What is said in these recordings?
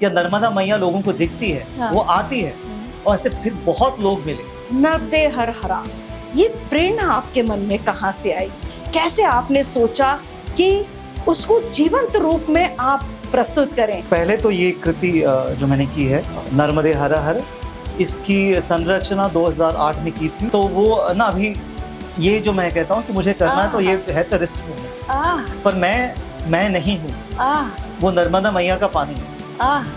या नर्मदा मैया लोगों को दिखती है, हाँ। वो आती है और ऐसे फिर बहुत लोग मिले। नर्मदे हर हरा, ये प्रेरणा आपके मन में कहाँ से आई? कैसे आपने सोचा कि उसको जीवंत रूप में आप प्रस्तुत करें? पहले तो ये कृति जो मैंने की है नर्मदे हर हर, इसकी संरचना 2008 में की थी। तो वो ना अभी ये जो मैं कहता हूँ कि मुझे करना है तो ये है तो रिस्ट में, पर मैं नहीं हूँ, वो नर्मदा मैया का पानी है।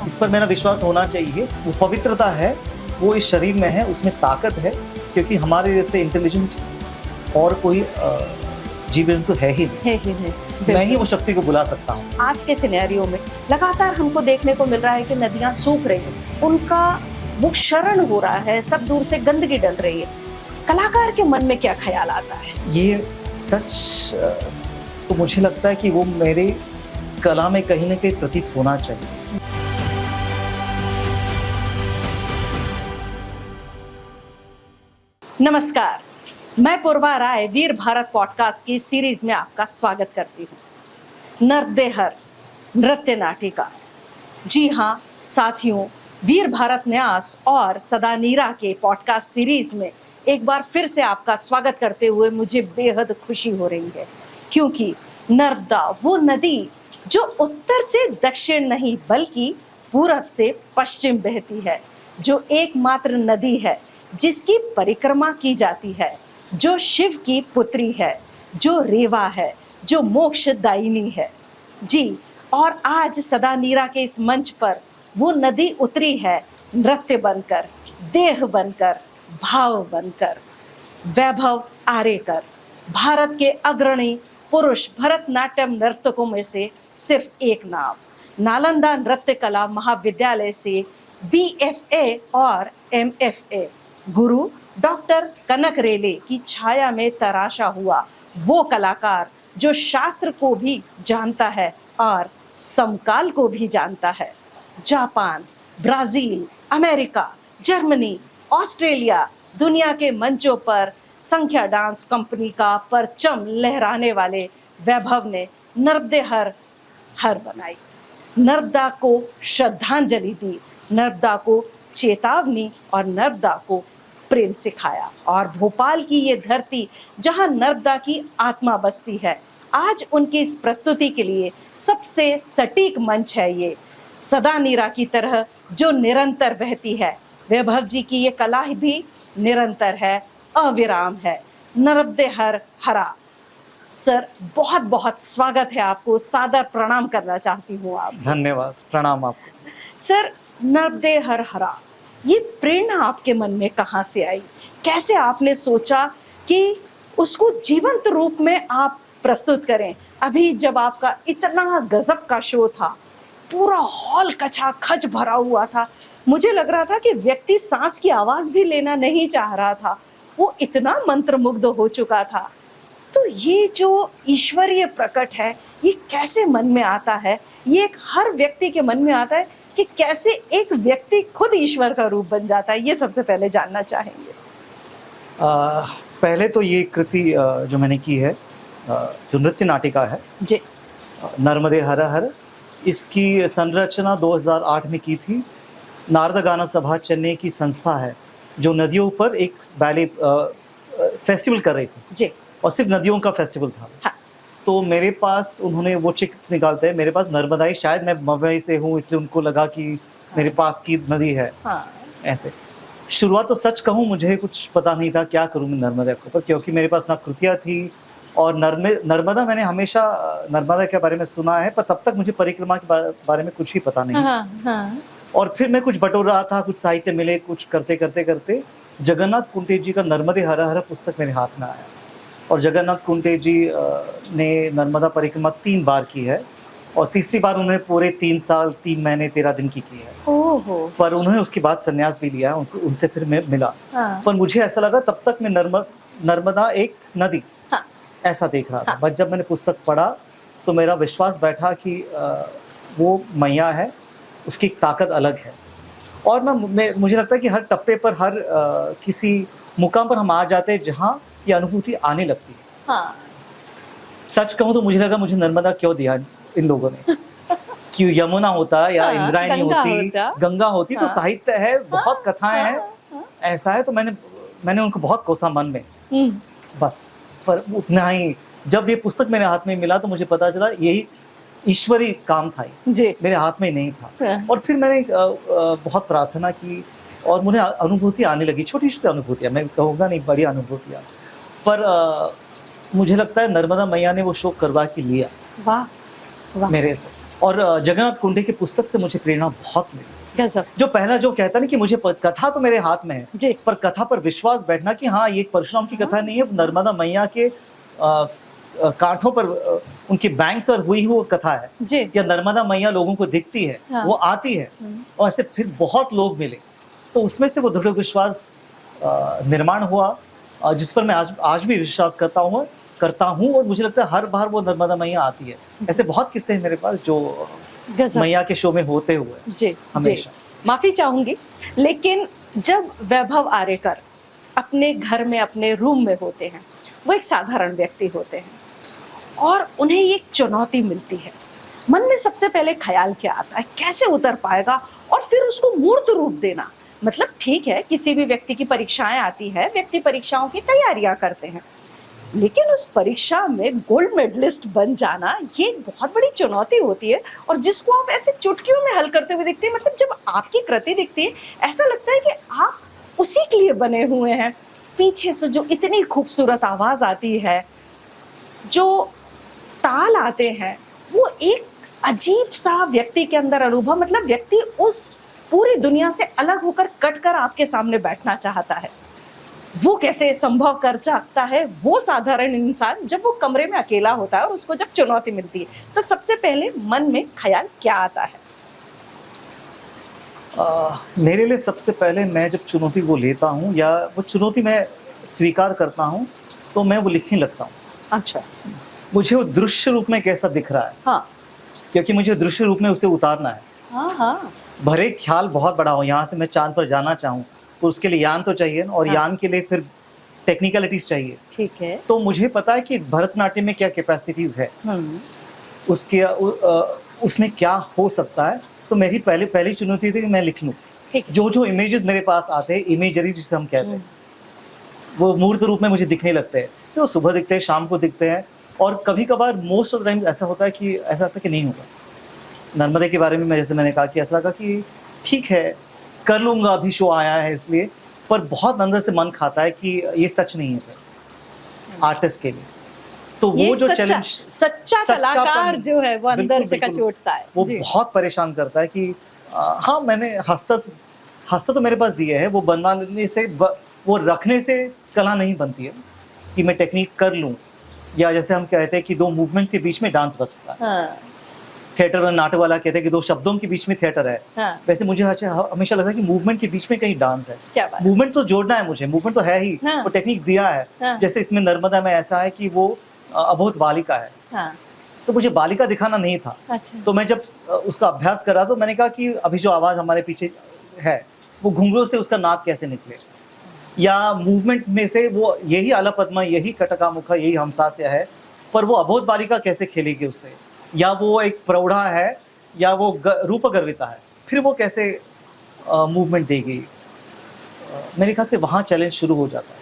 इस पर मेरा विश्वास होना चाहिए। वो पवित्रता है, वो इस शरीर में है, उसमें ताकत है, क्योंकि हमारे जैसे इंटेलिजेंट और कोई जीव जंतु है ही नहीं। मैं ही वो शक्ति को बुला सकता हूँ। आज के सिनेरियो में लगातार हमको देखने को मिल रहा है कि नदियां सूख रही हैं, उनका मुख शरण हो रहा है, सब दूर से गंदगी डल रही है। कलाकार के मन में क्या ख्याल आता है? ये सच तो मुझे लगता है कि वो मेरे कला में कहीं ना कहीं प्रतीत होना चाहिए। नमस्कार, मैं पूर्वा राय वीर भारत पॉडकास्ट की सीरीज में आपका स्वागत करती हूँ। नर्मदे हर नृत्य नाटिका। जी हाँ साथियों, वीर भारत न्यास और सदा नीरा के पॉडकास्ट सीरीज में एक बार फिर से आपका स्वागत करते हुए मुझे बेहद खुशी हो रही है, क्योंकि नर्मदा वो नदी जो उत्तर से दक्षिण नहीं बल्कि पूरब से पश्चिम बहती है, जो एकमात्र नदी है जिसकी परिक्रमा की जाती है, जो शिव की पुत्री है, जो रेवा है, जो मोक्षदायिनी है। जी, और आज सदा नीरा के इस मंच पर वो नदी उतरी है, नृत्य बनकर, देह बनकर, भाव बनकर। वैभव आरेकर भारत के अग्रणी पुरुष भरतनाट्यम नर्तकों में से सिर्फ एक नाम। नालंदा नृत्य कला महाविद्यालय से BFA और MFA, गुरु डॉक्टर कनक रेले की छाया में तराशा हुआ वो कलाकार जो शास्त्र को भी जानता है और समकाल को भी जानता है। Japan, Brazil, America, Germany, Australia, दुनिया के मंचों पर संख्या डांस कंपनी का परचम लहराने वाले वैभव ने नर्मदे हर हर बनाई, नर्मदा को श्रद्धांजलि दी, नर्मदा को चेतावनी और नर्मदा को प्रेम सिखाया। और भोपाल की ये धरती जहां नर्मदा की आत्मा बसती है, आज उनकी इस प्रस्तुति के लिए सबसे सटीक मंच है ये। सदा नीरा की तरह जो निरंतर बहती है, वैभव जी की ये कला भी निरंतर है, अविराम है। नर्मदे हर हरा। सर, बहुत बहुत स्वागत है आपको, सादर प्रणाम करना चाहती हूँ आप। धन्यवाद, प्रणाम आपको। सर, नर्मदे हर हरा, ये प्रेरणा आपके मन में कहाँ से आई? कैसे आपने सोचा कि उसको जीवंत रूप में आप प्रस्तुत करें? अभी जब आपका इतना गजब का शो था, पूरा हॉल खचाखच भरा हुआ था, मुझे लग रहा था कि व्यक्ति सांस की आवाज भी लेना नहीं चाह रहा था, वो इतना मंत्रमुग्ध हो चुका था। तो ये जो ईश्वरीय प्रकट है, ये कैसे मन में आता है? ये एक हर व्यक्ति के मन में आता है कि कैसे एक व्यक्ति खुद ईश्वर का रूप बन जाता है, ये सबसे पहले जानना चाहेंगे। पहले तो ये कृति जो मैंने की है जो नृत्य नाटिका है जी, नर्मदे हर हर, इसकी संरचना 2008 में की थी। नारदा गाना सभा चेन्नई की संस्था है जो नदियों पर एक बैले फेस्टिवल कर रही थी जी, और सिर्फ नदियों का फेस्टिवल था। हाँ। तो मेरे पास उन्होंने वो चिक निकालते हैं, मेरे पास नर्मदाई, शायद मैं मुंबई से हूँ इसलिए उनको लगा कि मेरे पास की नदी है। हाँ। ऐसे शुरुआत तो सच कहूँ मुझे कुछ पता नहीं था क्या करूँ मैं नर्मदा के ऊपर, क्योंकि मेरे पास ना कृतियाँ थी और नर्मदा मैंने हमेशा नर्मदा के बारे में सुना है, पर तब तक मुझे परिक्रमा के बारे में कुछ भी पता नहीं। हाँ। और फिर मैं कुछ बटोर रहा था, कुछ साहित्य मिले, कुछ करते करते करते जगन्नाथ कुंटे जी का नर्मदे हर हर पुस्तक मेरे हाथ में आया। और जगन्नाथ कुंटे जी ने नर्मदा परिक्रमा 3 बार की है और तीसरी बार उन्होंने पूरे 3 साल 3 महीने 13 दिन की है। ओहो। पर उन्होंने उसके बाद संन्यास भी लिया, उनसे फिर मैं मिला। हाँ। पर मुझे ऐसा लगा तब तक मैं नर्मदा एक नदी ऐसा देख रहा था। बट जब मैंने पुस्तक पढ़ा तो मेरा विश्वास बैठा कि वो मैया है, उसकी एक ताकत अलग है। और मुझे लगता है कि हर टप्पे पर, हर किसी मुकाम पर हम आ जाते हैं जहाँ ये अनुभूति आने लगती है। हाँ। सच कहूँ तो मुझे लगा मुझे नर्मदा क्यों दिया इन लोगों ने कि यमुना होता या हाँ, इंद्रायणी गंगा होती, होता। गंगा होती, तो हाँ। साहित्य है, बहुत कथाएं हैं, हाँ। ऐसा है। तो मैंने उनको बहुत कोसा मन में, हम्म, बस। पर उतना ही, जब ये पुस्तक मेरे हाथ में मिला तो मुझे पता चला यही ईश्वरी काम था, ये जी। मेरे हाथ में नहीं था। हाँ। और फिर मैंने बहुत प्रार्थना की और मुझे अनुभूति आने लगी, छोटी-छोटी अनुभूतियाँ, मैं कहूँगा नहीं बड़ी अनुभूतियाँ। पर मुझे लगता है नर्मदा मैया ने वो शो करवा के लिया वाह वाह, मेरे से। और जगन्नाथ कुंडे की पुस्तक से मुझे प्रेरणा बहुत मिली। गजब। जो पहला जो कहता ना कि मुझे कथा तो मेरे हाथ में है, जी। पर कथा पर विश्वास बैठना कि हाँ ये परशुराम की कथा नहीं है, नर्मदा मैया के कांठों पर उनके बैंक पर हुई वो कथा है। जी। या नर्मदा मैया लोगों को दिखती है, हाँ। वो आती है, और ऐसे फिर बहुत लोग मिले, तो उसमें से वो दृढ़ विश्वास निर्माण हुआ, जिस पर मैं आज भी विश्वास करता हूँ। और मुझे लगता है हर बार वो नर्मदा मैया आती है। ऐसे बहुत किस्से हैं मेरे पास जो गजब। मैया के शो में होते हुए जी जी, हमेशा। माफी चाहूंगी, लेकिन जब वैभव आर्यकर अपने घर में अपने रूम में होते हैं, वो एक साधारण व्यक्ति होते हैं और उन्हें एक चुनौती मिलती है, मन में सबसे पहले ख्याल क्या आता है, कैसे उतर पाएगा और फिर उसको मूर्त रूप देना। मतलब ठीक है, किसी भी व्यक्ति की परीक्षाएं आती है, व्यक्ति परीक्षाओं की तैयारियां करते हैं, लेकिन उस परीक्षा में गोल्ड मेडलिस्ट बन जाना ये एक बहुत बड़ी चुनौती होती है, और जिसको आप ऐसे चुटकियों में हल करते हुए दिखते हैं। मतलब जब आपकी कृति दिखती है, ऐसा लगता है कि आप उसी के लिए बने हुए हैं। पीछे से जो इतनी खूबसूरत आवाज आती है, जो ताल आते हैं, वो एक अजीब सा व्यक्ति के अंदर अनुभव, मतलब व्यक्ति उस पूरी दुनिया से अलग होकर कटकर आपके सामने बैठना चाहता है। वो कैसे संभव कर सकता है वो साधारण इंसान, जब वो कमरे में अकेला होता है और उसको जब चुनौती मिलती है, तो सबसे पहले मन में ख्याल क्या आता है? मेरे लिए सबसे पहले मैं जब चुनौती को लेता हूँ या वो चुनौती मैं स्वीकार करता हूँ, तो मैं वो लिखने लगता हूँ। अच्छा। मुझे वो दृश्य रूप में कैसा दिख रहा है, हाँ क्योंकि मुझे दृश्य रूप में उसे उतारना है। हाँ हाँ। भरे ख्याल बहुत बड़ा हो, यहाँ से मैं चांद पर जाना चाहूँ, तो उसके लिए यान तो चाहिए ना, और हाँ। यान के लिए फिर टेक्निकलिटीज चाहिए। ठीक है। तो मुझे पता है कि भरतनाट्यम में क्या कैपेसिटीज है, उसके उसमें क्या हो सकता है। तो मेरी पहली चुनौती थी कि मैं लिख लूँ। ठीक है। जो इमेजेस मेरे पास आते हैं, इमेजरी जिसे हम कहते हैं, वो मूर्त रूप में मुझे दिखने लगते हैं। तो सुबह दिखते हैं, शाम को दिखते हैं, और कभी कभार मोस्ट ऑफ द टाइम ऐसा होता है कि नहीं होगा। नर्मदे के बारे में मैंने कहा कि ऐसा लगा कि ठीक है कर लूँगा, अभी शो आया है इसलिए, पर बहुत अंदर से मन खाता है कि ये सच नहीं है आर्टिस्ट के लिए। तो वो जो चैलेंज, सच्चा कलाकार जो है वो अंदर से कचोटता है, वो बहुत परेशान करता है कि हाँ मैंने हस्ता तो मेरे पास दिए है, वो बनवाने से वो रखने से कला नहीं बनती है कि मैं टेक्निक कर लूँ, या जैसे हम कहते हैं कि दो मूवमेंट्स के बीच में डांस बचता है। हाँ। थिएटर में नाटक वाला कहते हैं कि दो शब्दों के बीच में थिएटर है। हाँ। वैसे मुझे हमेशा लगता है कि मूवमेंट के बीच में कहीं डांस है। क्या बात। मूवमेंट तो जोड़ना है मुझे, मूवमेंट तो है ही। हाँ। वो टेक्निक दिया है। हाँ। जैसे इसमें नर्मदा में ऐसा है कि वो अबोध बालिका है। हाँ। तो मुझे बालिका दिखाना नहीं था। अच्छा। तो मैं जब उसका अभ्यास कर रहा तो मैंने कहा कि अभी जो आवाज हमारे पीछे है, वो घुंघरू से उसका नाद कैसे निकले, या मूवमेंट में से वो यही आला पद्मा, यही कटका मुखा, यही हमसास्य है, पर वो अबोध बालिका कैसे खेलेगी उससे, या वो एक प्रौढ़ा है, या वो रूपगर्विता है, फिर वो कैसे मूवमेंट देगी। मेरे ख्याल से वहाँ चैलेंज शुरू हो जाता है।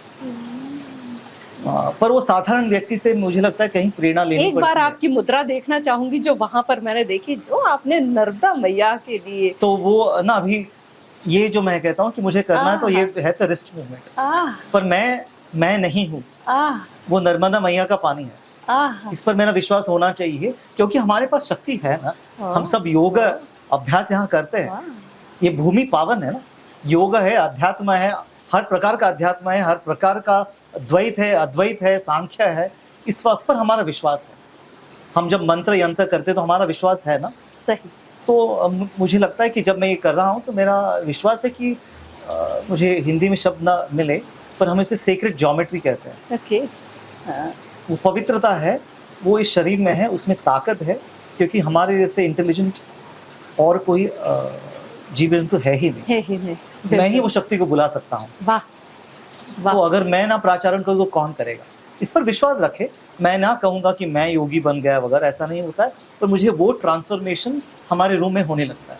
पर वो साधारण व्यक्ति से मुझे लगता है कहीं प्रेरणा लेनी एक बार आपकी मुद्रा देखना चाहूंगी जो वहां पर मैंने देखी, जो आपने नर्मदा मैया के लिए। तो वो ना, अभी ये जो मैं कहता हूँ कि मुझे करना है, तो ये है तो रिस्ट मूवमेंट, पर मैं नहीं हूँ, वो नर्मदा मैया का पानी है। इस पर मेरा विश्वास होना चाहिए, क्योंकि हमारे पास शक्ति है ना। हम सब योग अभ्यास यहाँ करते हैं, ये भूमि पावन है ना। योग है, अध्यात्म है, हर प्रकार का अध्यात्म है, हर प्रकार का द्वैत है, अद्वैत है, सांख्य है। इस वक्त पर हमारा विश्वास है। हम जब मंत्र यंत्र करते तो हमारा विश्वास है ना। सही। तो मुझे लगता है कि जब मैं ये कर रहा हूँ तो मेरा विश्वास है कि मुझे हिंदी में शब्द ना मिले, पर हम इसे सेक्रेट ज्योमेट्री कहते हैं। ओके। वो पवित्रता है, वो इस शरीर में है, उसमें ताकत है, क्योंकि हमारे जैसे इंटेलिजेंट और कोई जीव जंतु है ही नहीं। मैं ही वो शक्ति को बुला सकता हूँ। वाह वाह। तो अगर मैं ना प्राचारण करूँ तो कौन करेगा। इस पर विश्वास रखे। मैं ना कहूँगा कि मैं योगी बन गया वगैरह, ऐसा नहीं होता है, पर मुझे वो ट्रांसफॉर्मेशन हमारे रूम में होने लगता है।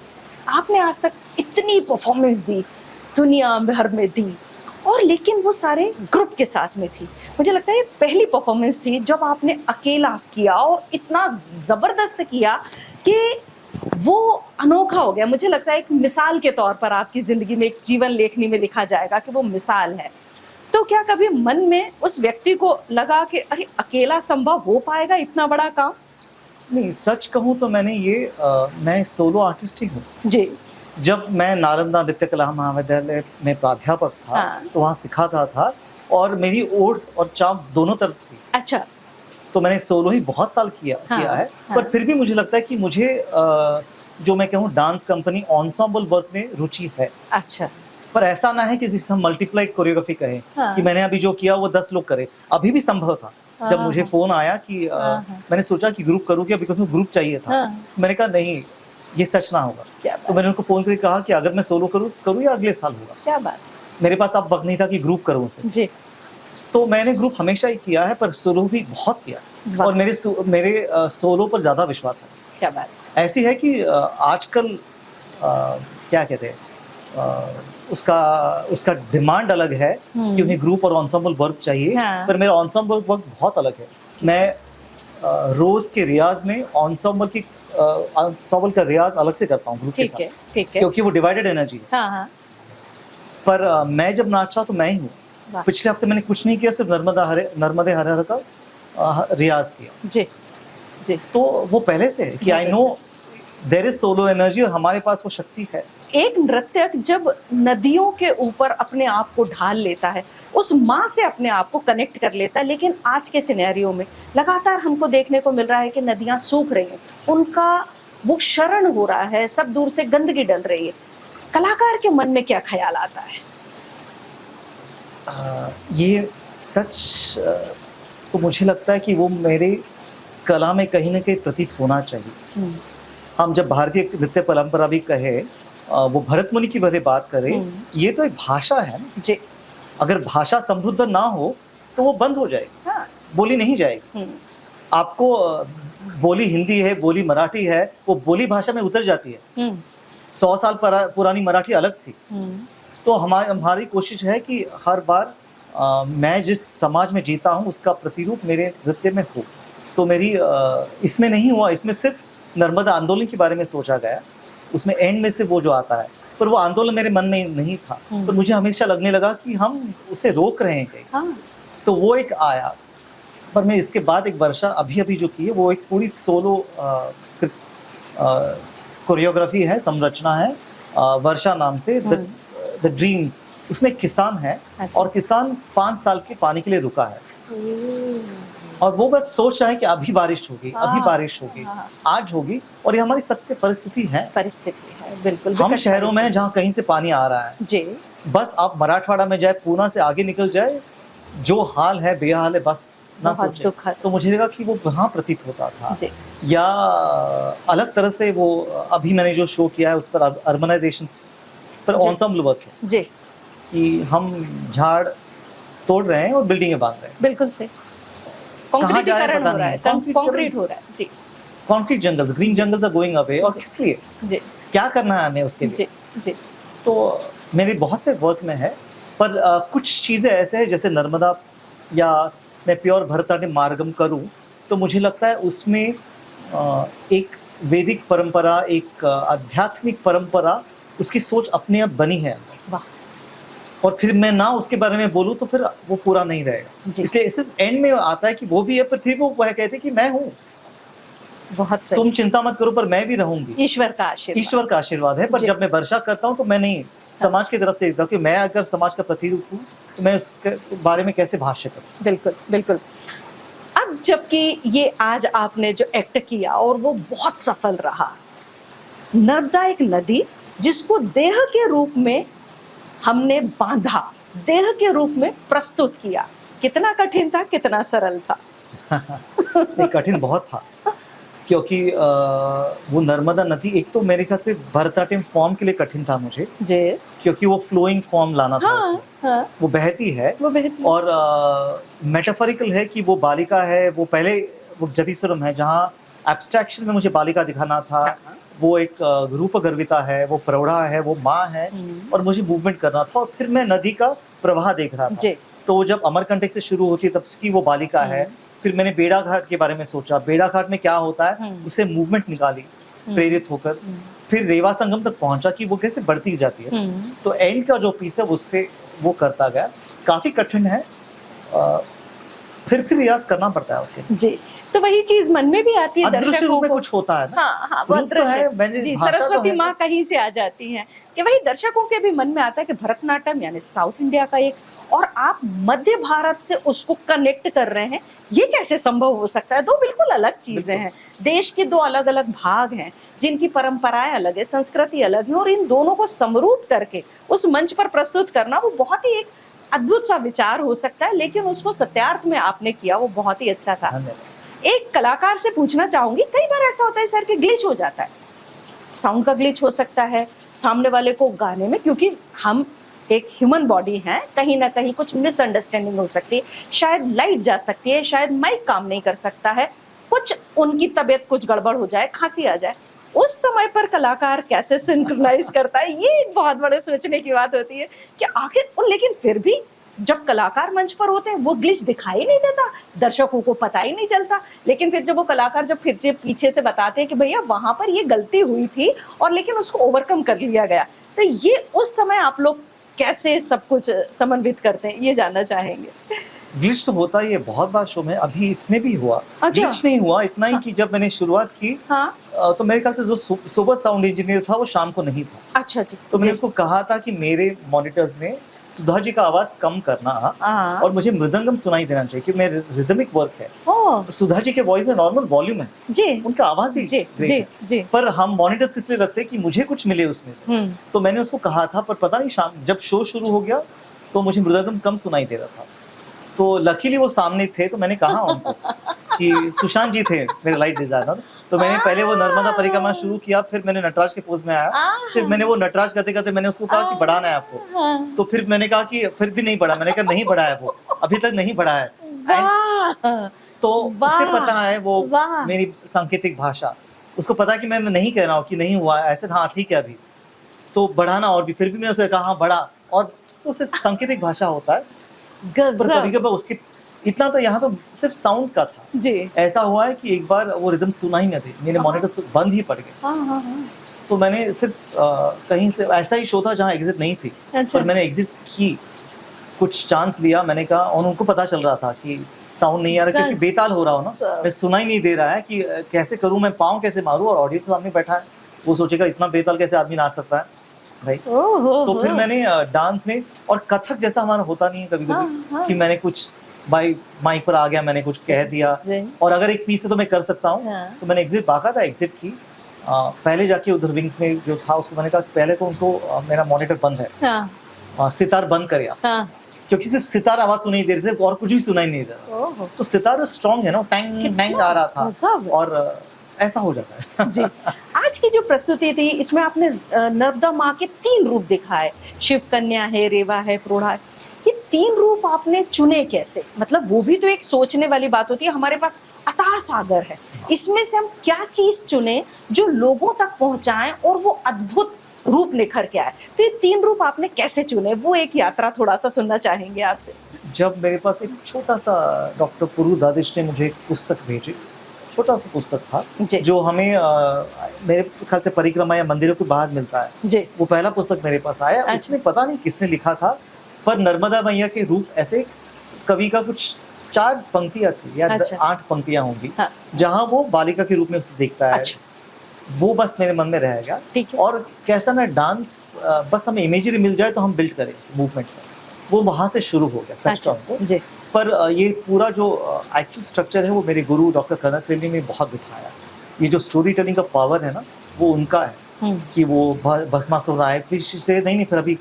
आपने आज तक इतनी परफॉर्मेंस दी, दुनिया भर में दी, और लेकिन वो सारे ग्रुप के साथ में थी। मुझे लगता है ये पहली परफॉर्मेंस थी जब आपने अकेला किया और इतना जबरदस्त किया कि वो अनोखा हो गया। मुझे लगता है एक मिसाल के तौर पर आपकी जिंदगी में, एक जीवन लेखनी में लिखा जाएगा कि वो मिसाल है। तो क्या कभी मन में उस व्यक्ति को लगा कि अरे अकेला संभव हो पाएगा इतना बड़ा काम? नहीं, सच कहूँ तो मैं सोलो आर्टिस्ट ही हूँ। जी। जब मैं नालंदा नृत्य कला महाविद्यालय में प्राध्यापक था, हाँ। तो वहाँ सिखाता था और मेरी ओट और चाप दोनों तरफ थी। अच्छा। तो मैंने सोलो ही बहुत साल किया है। हाँ। पर फिर भी मुझे लगता है कि मुझे जो मैं कहूँ डांस कंपनी एंसेंबल वर्क में रुचि है। अच्छा। पर ऐसा ना है कि जिसे हम मल्टीप्लाइड कोरियोग्राफी कहें, हाँ। कि मैंने अभी जो किया वो 10 लोग करे। अभी भी संभव था। जब मुझे फोन आया कि मैंने सोचा कि ग्रुप करूँ क्या, बिकॉज ग्रुप चाहिए था। मैंने कहा नहीं, ये सच ना होगा। तो मैंने उनको फोन करके कहा कि अगर मैं सोलो करूँ या अगले साल होगा। क्या बात। मेरे पास अब वक्त नहीं था कि ग्रुप करूँ उसे। जी। तो मैंने ग्रुप हमेशा ही किया है, पर सोलो भी बहुत किया, और मेरे सोलो पर ज्यादा विश्वास है। क्या बात। ऐसी है कि आजकल क्या कहते हैं, उसका डिमांड अलग है कि उन्हें ग्रुप और एंसेंबल वर्क चाहिए। हाँ। पर मेरा एंसेंबल वर्क बहुत अलग है। मैं रोज के रियाज में एंसेंबल का रियाज अलग से करता हूँ ग्रुप के साथ। ठीक है। क्योंकि वो डिवाइडेड एनर्जी है। हाँ हाँ। पर मैं जब नाचा तो मैं ही हूँ। पिछले हफ्ते मैंने कुछ नहीं किया, सिर्फ नर्मदे हर हर का रियाज किया। जी जी। तो वो पहले से है कि I know there is solar energy, और हमारे पास वो शक्ति है। एक नृत्यक जब नदियों के ऊपर अपने आप को ढाल लेता है, उस माँ से अपने आप को कनेक्ट कर लेता है, लेकिन आज के सिनेरियो में लगातार हमको देखने को मिल रहा है कि नदियां सूख रही हैं, उनका वो क्षरण हो रहा है, सब दूर से गंदगी डल रही है। कलाकार के मन में क्या ख्याल आता है? ये सच तो मुझे लगता है कि वो मेरे कला में कहीं ना कहीं प्रतीत होना चाहिए। हम जब भारतीय नृत्य परंपरा भी कहे, वो भरत मुनि की भले बात करें, ये तो एक भाषा है ना जी। अगर भाषा समृद्ध ना हो तो वो बंद हो जाएगी। हाँ। बोली नहीं जाएगी। आपको बोली हिंदी है, बोली मराठी है, वो बोली भाषा में उतर जाती है। 100 साल पुरानी मराठी अलग थी। तो हमारी कोशिश है कि हर बार मैं जिस समाज में जीता हूँ उसका प्रतिरूप मेरे नृत्य में हो। तो मेरी इसमें नहीं हुआ, इसमें सिर्फ नर्मदा आंदोलन के बारे में सोचा गया, उसमें एंड में से वो जो आता है, पर वो आंदोलन मेरे मन में नहीं था। पर मुझे हमेशा लगने लगा कि हम उसे रोक रहे हैं कहीं। हाँ। तो वो एक आया। पर मैं इसके बाद एक वर्षा अभी जो की है, वो एक पूरी सोलो कोरियोग्राफी है, संरचना है, वर्षा नाम से, द ड्रीम्स। उसमें किसान है। अच्छा। और किसान 5 साल के पानी के लिए रुका है, और वो बस सोच रहा है कि अभी बारिश होगी, अभी बारिश होगी, आज होगी। और ये हमारी सत्य परिस्थिति है, बिल्कुल। हम शहरों में जहाँ कहीं से पानी आ रहा है जी। बस आप मराठवाड़ा में जाए, पूना से आगे निकल जाए, जो हाल है बेहाल है, बस ना सोचे। तो मुझे लगा कि वो वहाँ प्रतीत होता था जी। या अलग तरह से वो अभी मैंने जो शो किया है उस पर अर्बनाइजेशन पर एंसेंबल वर्क है जी, कि हम झाड़ तोड़ रहे हैं और बिल्डिंगें बांध रहे हैं। बिल्कुल से कंक्रीटीकरण हो रहा है, कंक्रीट हो रहा है जी। Concrete jungles, green jungles are going away. और किस लिए जी, क्या करना है हमें उसके लिए जी। तो मेरे बहुत से वर्क में है, पर कुछ चीज़ें ऐसे हैं जैसे नर्मदा, या मैं प्योर भरतनाट्यम मार्गम करूं तो मुझे लगता है उसमें एक वैदिक परंपरा, एक आध्यात्मिक परंपरा, उसकी सोच अपने आप बनी है। वाह। और फिर मैं ना उसके बारे में बोलूं तो फिर वो पूरा नहीं रहेगा। इसलिए सिर्फ एंड में आता है कि वो भी है, पर फिर वो कहते हैं कि मैं हूँ, बहुत सही, तुम चिंता मत करो, पर मैं भी रहूंगी। ईश्वर का आशीर्वाद है। पर जब मैं वर्षा करता हूँ तो मैं नहीं समाज की तरफ से देखता हूँ कि मैं अगर समाज का प्रतिरूप हूँ तो मैं उसके बारे में कैसे भाष्य करूँ। बिल्कुल बिल्कुल। अब जबकि ये आज आपने जो एक्ट किया और वो बहुत सफल रहा, नर्मदा एक नदी जिसको देह के रूप में हमने बांधा, देह के रूप में प्रस्तुत किया, कितना कठिन था, कितना सरल था? कठिन बहुत था। क्योंकि वो नर्मदा नदी एक तो मेरे ख्याल से भरतनाट्यम फॉर्म के लिए कठिन था मुझे, जी क्योंकि वो फ्लोइंग फॉर्म लाना था उसमें। हाँ वो बहती है वो बेहतर और मेटाफोरिकल है कि वो बालिका है। वो पहले वो जतिस्वरम है जहाँ एब्स्ट्रैक्शन में मुझे बालिका दिखाना था। हाँ। वो एक रूप गर्विता है, वो प्रौढ़ा है, वो माँ है और मुझे मूवमेंट करना था। और फिर मैं नदी का प्रवाह देख रहा था। जी तो वो जब अमरकंटक से शुरू होती है तब की वो बालिका है। फिर मैंने बेड़ा घाट के बारे में सोचा, बेड़ा घाट में क्या होता है, उसे मूवमेंट निकाली प्रेरित होकर। फिर रेवा संगम तक पहुंचा कि वो कैसे बढ़ती जाती है। तो एंड का जो पीस है उससे वो करता गया। काफी कठिन है, फिर रियाज करना पड़ता है उसके लिए। जी, तो वही चीज मन में भी आती है अदृश्य दर्शकों रूप में को। कुछ होता है ना। हाँ हाँ वो रूप तो है, अदृश्य मैंने जी, भाषा तो सरस्वती है माँ बस। कहीं से आ जाती हैं कि वही दर्शकों के भी मन में आता है कि भरतनाट्यम यानी साउथ इंडिया का एक, और आप मध्य भारत से उसको कनेक्ट कर रहे हैं, ये कैसे संभव हो सकता है? दो बिल्कुल अलग चीजें हैं, देश के दो अलग अलग भाग हैं जिनकी परंपराएं अलग है, संस्कृति अलग है, और इन दोनों को समरूप करके उस मंच पर प्रस्तुत करना वो बहुत ही एक अद्भुत सा विचार हो सकता है। लेकिन उसको सत्यार्थ में आपने किया, वो बहुत ही अच्छा था। एक कलाकार से पूछना चाहूंगी, कई बार ऐसा होता है सर कि ग्लिच हो जाता है, साउंड का ग्लिच हो सकता है सामने वाले को गाने में, क्योंकि हम एक ह्यूमन बॉडी है, कहीं ना कहीं कुछ मिसअंडरस्टैंडिंग हो सकती है, शायद लाइट जा सकती है, शायद माइक काम नहीं कर सकता है, कुछ उनकी तबीयत कुछ गड़बड़ हो जाए, खांसी आ जाए, उस समय पर कलाकार कैसे सिंक्रोनाइज करता है? ये एक बहुत बड़े सोचने की बात होती है कि आखिर, लेकिन फिर भी जब कलाकार मंच पर होते हैं वो ग्लिच दिखाई नहीं देता, दर्शकों को पता ही नहीं चलता। लेकिन फिर जब वो कलाकार जब फिर से पीछे से बताते हैं कि भैया वहां पर ये गलती हुई थी और लेकिन उसको ओवरकम कर लिया गया, तो ये उस समय आप लोग कैसे सब कुछ समन्वित करते हैं, ये जानना चाहेंगे। ग्लिच तो होता ही है बहुत बार शो में, अभी इसमें भी हुआ। अच्छा। ग्लिच नहीं हुआ इतना ही कि जब मैंने शुरुआत की तो मेरे ख्याल से जो सुबह साउंड इंजीनियर था वो शाम को नहीं था। अच्छा जी। तो मैंने उसको कहा था कि मेरे मॉनिटर्स में सुधा जी का आवाज कम करना और मुझे मृदंगम सुनाई देना चाहिए क्योंकि मेरे रिदमिक वर्क है। सुधा जी के वॉइस में नॉर्मल वॉल्यूम है जी, उनका आवाज ही जी, ग्रेट है। जी। पर हम मॉनिटर्स किस लिए रखते हैं कि मुझे कुछ मिले उसमें से। तो मैंने उसको कहा था, पर पता नहीं शाम जब शो शुरू हो गया तो मुझे मृदंगम कम सुनाई दे रहा था। तो लकीली वो सामने थे, तो मैंने कहा उनको कि सुशांत जी थे मेरे लाइट डिजाइनर, तो मैंने पहले वो नर्मदा परिक्रमा शुरू किया, फिर मैंने नटराज के पोज में आया। सिर्फ मैंने वो नटराज करते करते मैंने उसको कहा कि बढ़ाना है आपको, तो फिर मैंने कहा कि फिर भी नहीं बढ़ा। मैंने कहा नहीं बढ़ा है, वो अभी तक नहीं बढ़ा है। तो उसे पता है वो मेरी सांकेतिक भाषा, उसको पता है कि मैं नहीं कह रहा हूँ कि नहीं हुआ ऐसे, हाँ ठीक है अभी तो बढ़ाना और भी, फिर भी मैंने उसे कहा हाँ बढ़ा, और तो उसे सांकेतिक भाषा होता है। पर कभी कभी उसके इतना तो यहाँ तो सिर्फ साउंड का था जी। ऐसा हुआ है कि एक बार वो रिदम सुना ही नहीं दी, मेरे मॉनिटर बंद ही पड़ गए। तो मैंने सिर्फ कहीं से ऐसा ही शो था जहाँ एग्जिट नहीं थी। अच्छा। पर मैंने एग्जिट की, कुछ चांस लिया मैंने कहा, और उनको पता चल रहा था कि साउंड नहीं आ रहा क्योंकि बेताल हो रहा हो ना, मैं सुना ही नहीं दे रहा है कि कैसे करूँ मैं, पाँव कैसे मारूँ, और ऑडियंस सामने बैठा है वो सोचेगा इतना बेताल कैसे आदमी नाच सकता है भाई। तो फिर मैंने डांस में, और कथक जैसा हमारा होता नहीं है कभी कभी कि मैंने कुछ भाई माइक पर आ गया मैंने कुछ कह दिया, और अगर एक पीस से तो मैं कर सकता हूँ। तो मैंने एग्जिट बाकायदा एग्जिट की। पहले जाके उधर विंग्स में जो था उसको मैंने कहा पहले तो उनको मेरा मॉनिटर बंद है, सितार बंद कर, क्योंकि सिर्फ सितार आवाज सुनाई दे रही थी और कुछ भी सुनाई नहीं दे रहा। तो सितार स्ट्रॉन्ग है ना, टैंग टैंग आ रहा था, और ऐसा हो जाता है। जी। आज की जो प्रस्तुति थी इसमें आपने नर्मदा माँ के 3 रूप दिखाए, शिव कन्या है, रेवा है, प्रोढ़ा है। ये 3 रूप आपने चुने कैसे? मतलब वो भी तो एक सोचने वाली बात होती है, हमारे पास अथाह सागर है, इसमें से हम क्या चीज चुने जो लोगों तक पहुंचाएं और वो अद्भुत रूप निखर के आए? तो ये 3 रूप आपने कैसे चुने, वो एक यात्रा थोड़ा सा सुनना चाहेंगे आपसे। जब मेरे पास एक छोटा सा डॉक्टर पुरु दादिश ने मुझे एक पुस्तक भेजी, छोटा सा पुस्तक था जो हमें मेरे ख्याल से परिक्रमा या मंदिरों के बाहर मिलता है जी। वो पहला पुस्तक मेरे पास आया। उसमें पता नहीं किसने लिखा था, पर नर्मदा मैया के रूप ऐसे कवि का कुछ 4 पंक्तियां थी या 8 पंक्तियां होंगी, जहाँ वो बालिका के रूप में उसे देखता है। वो बस मेरे मन में रह गया। और कैसा ना डांस, बस हमें इमेजरी मिल जाए तो हम बिल्ड करें मूवमेंट में, वो वहां से शुरू हो गया सच कहूं। पर ये पूरा जो एक्चुअल स्ट्रक्चर है वो मेरे गुरु डॉक्टर कनक रेड्डी ने बहुत बिठाया। ये जो स्टोरी टेलिंग का पावर है ना वो उनका है कि वो भस्मासुर राय से नहीं, फिर अभी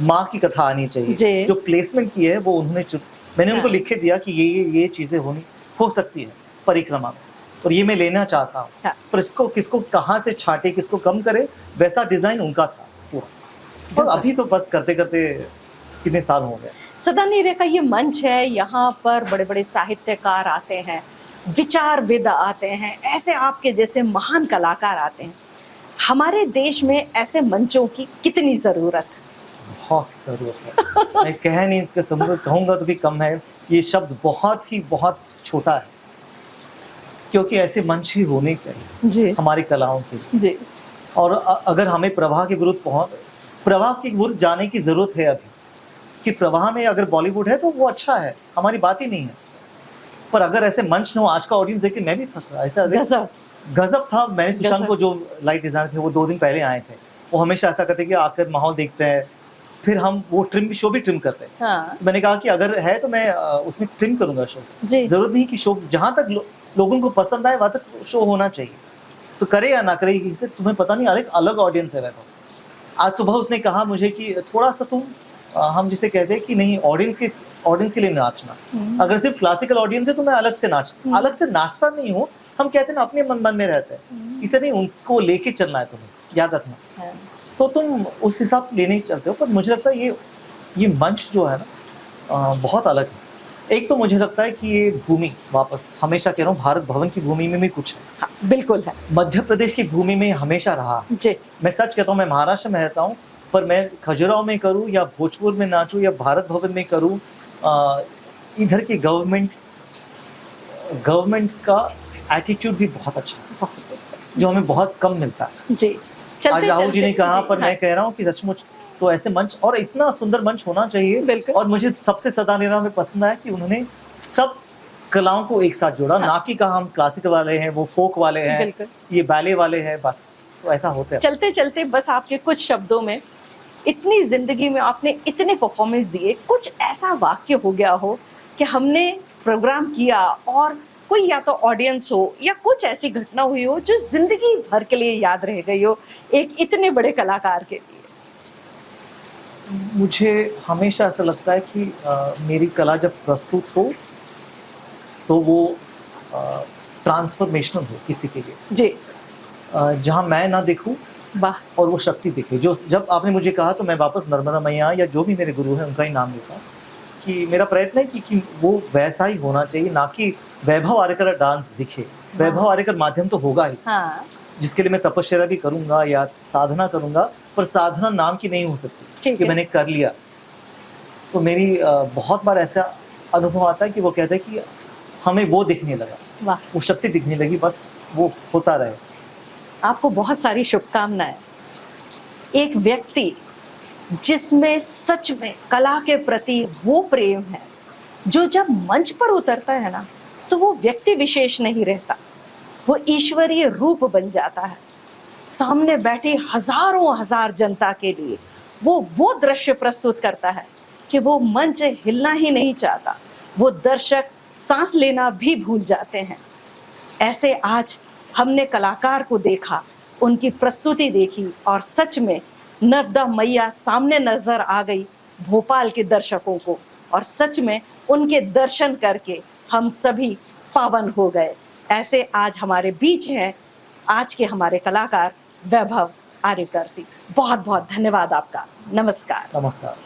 माँ की कथा आनी चाहिए, जो प्लेसमेंट की है वो उन्होंने मैंने उनको लिख के दिया कि ये चीजें हो सकती है परिक्रमा में। और ये मैं लेना चाहता हूँ। हाँ। पर इसको किसको कहाँ से छांटे, किसको कम करे, वैसा डिजाइन उनका था पूरा। और गजब। अभी तो बस करते करते कितने साल हो गए। सदानीरे का ये मंच है, यहाँ पर बड़े बड़े साहित्यकार आते हैं, विचारविद आते हैं, ऐसे आपके जैसे महान कलाकार आते हैं। हमारे देश में ऐसे मंचों की कितनी जरूरत है? बहुत जरूरत है। मैं कह नहीं समझ कहूँगा तो भी कम है। ये शब्द बहुत छोटा है, क्योंकि ऐसे मंच ही होने चाहिए जी हमारी कलाओं के लिए। जी और अगर हमें प्रवाह के विरुद्ध जाने की जरूरत है अभी, कि प्रवाह में अगर बॉलीवुड है तो वो अच्छा है, हमारी बात ही नहीं है। पर अगर ऐसे मंच न हो, आज का ऑडियंस देख के मैं भी थक रहा, ऐसा गजब था। मैंने सुशांत को, जो लाइट डिजाइनर थे, वो 2 दिन पहले आए थे, वो हमेशा ऐसा करते कि आकर माहौल देखते हैं, फिर हम वो शो भी ट्रिम करते हैं। हाँ। मैंने कहा कि अगर है तो मैं उसमें ट्रिम करूंगा शो। जी। जरूरत नहीं कि शो जहां तक लोगों को पसंद आए वहां तक शो होना चाहिए। तो करे या ना करे, इससे तुम्हें पता नहीं, अलग ऑडियंस है वैसे। आज सुबह उसने कहा मुझे कि थोड़ा सा तुम हम जिसे कहते हैं कि नहीं, ऑडियंस के लिए नाचना। अगर सिर्फ क्लासिकल ऑडियंस है तो मैं अलग से नाचता नहीं हूँ। हम कहते हैं ना, अपने मन में रहता है, इसे नहीं, उनको लेके चलना है तुम्हें, याद रखना। तो तुम उस हिसाब से लेने चलते हो। पर मुझे लगता है ये मंच जो है ना, बहुत अलग है। एक तो मुझे लगता है कि ये भूमि, वापस हमेशा कह रहा हूँ, भारत भवन की भूमि में भी कुछ है। हाँ, बिल्कुल है। मध्य प्रदेश की भूमि में हमेशा रहा। जी। मैं सच कहता हूँ, मैं महाराष्ट्र में रहता हूँ, पर मैं खजुराहो में करूँ या भोजपुर में नाचूं या भारत भवन में करूँ, इधर की गवर्नमेंट का एटीट्यूड भी बहुत अच्छा है, जो हमें बहुत कम मिलता है। जी। आज राहुल जी ने कहा, पर मैं कह रहा हूँ कि सचमुच तो ऐसे मंच, और इतना सुंदर मंच होना चाहिए। और मुझे सबसे सदानीरा में पसंद आया कि उन्होंने सब कलाओं को एक साथ जोड़ा। ना कि कहा हम क्लासिकल वाले हैं, वो फोक वाले हैं, ये बैले वाले हैं, बस तो ऐसा होता है। चलते चलते बस आपके कुछ शब्दों में, इतनी जिंदगी में आपने इतने परफॉर्मेंस दिए, कुछ ऐसा वाक्य हो गया हो कि हमने प्रोग्राम किया और कोई या तो ऑडियंस हो या कुछ ऐसी घटना हुई हो जो जिंदगी भर के लिए याद रह गई हो एक इतने बड़े कलाकार के लिए? मुझे हमेशा ऐसा लगता है कि मेरी कला जब प्रस्तुत हो तो वो ट्रांसफॉर्मेशनल हो किसी के लिए। जी। जहाँ मैं ना देखूं और वो शक्ति दिखे। जो जब आपने मुझे कहा तो मैं वापस नर्मदा मैया या जो भी मेरे गुरु हैं उनका ही नाम लेता हूँ, कि मेरा प्रयत्न है कि वो वैसा ही होना चाहिए, ना कि वैभव आर्यकर डांस दिखे। वैभव आर्यकर माध्यम तो होगा ही, हाँ। जिसके लिए मैं तपस्या भी करूंगा या साधना करूंगा, पर साधना नाम की नहीं हो सकती कि मैंने कर लिया। तो मेरी बहुत बार ऐसा अनुभव आता है कि वो कहते हैं कि हमें वो दिखने लगा, वो शक्ति दिखने लगी, बस वो होता रहे। आपको बहुत सारी शुभकामनाएं। एक व्यक्ति जिसमें सच में कला के प्रति वो प्रेम है, जो जब मंच पर उतरता है ना, तो वो व्यक्ति विशेष नहीं रहता, वो ईश्वरीय रूप बन जाता है। सामने बैठी हजारों हजार जनता के लिए वो दृश्य प्रस्तुत करता है कि वो मंच हिलना ही नहीं चाहता, वो दर्शक सांस लेना भी भूल जाते हैं। ऐसे आज हमने कलाकार को देखा, उनकी प्रस्तुति देखी, और सच में नर्मदा मैया सामने नजर आ गई भोपाल के दर्शकों को, और सच में उनके दर्शन करके हम सभी पावन हो गए। ऐसे आज हमारे बीच हैं आज के हमारे कलाकार वैभव आर्यकर जी। बहुत बहुत धन्यवाद आपका। नमस्कार। नमस्कार।